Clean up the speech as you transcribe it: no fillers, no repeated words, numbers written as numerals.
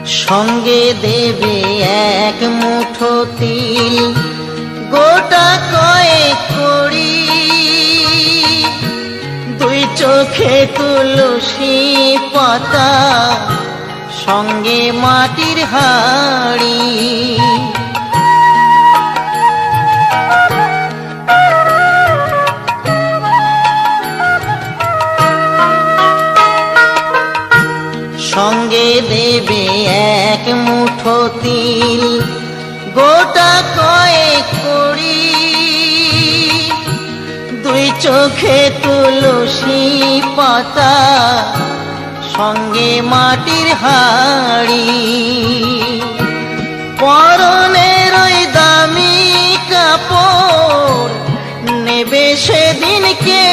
সঙ্গে দেবে এক মুঠো তিল, গোটা কয়েক কড়ি, দুই চোখে তুলসী পাতা, সঙ্গে মাটির হাড়ি। সঙ্গে দেবে এক মুঠো তিল, গোটা কয়েক কড়ি, দুই চোখে তুলসী পাতা, সঙ্গে মাটির হাড়ি। পরনের ওই দামি কাপড় নেবে সেদিন কে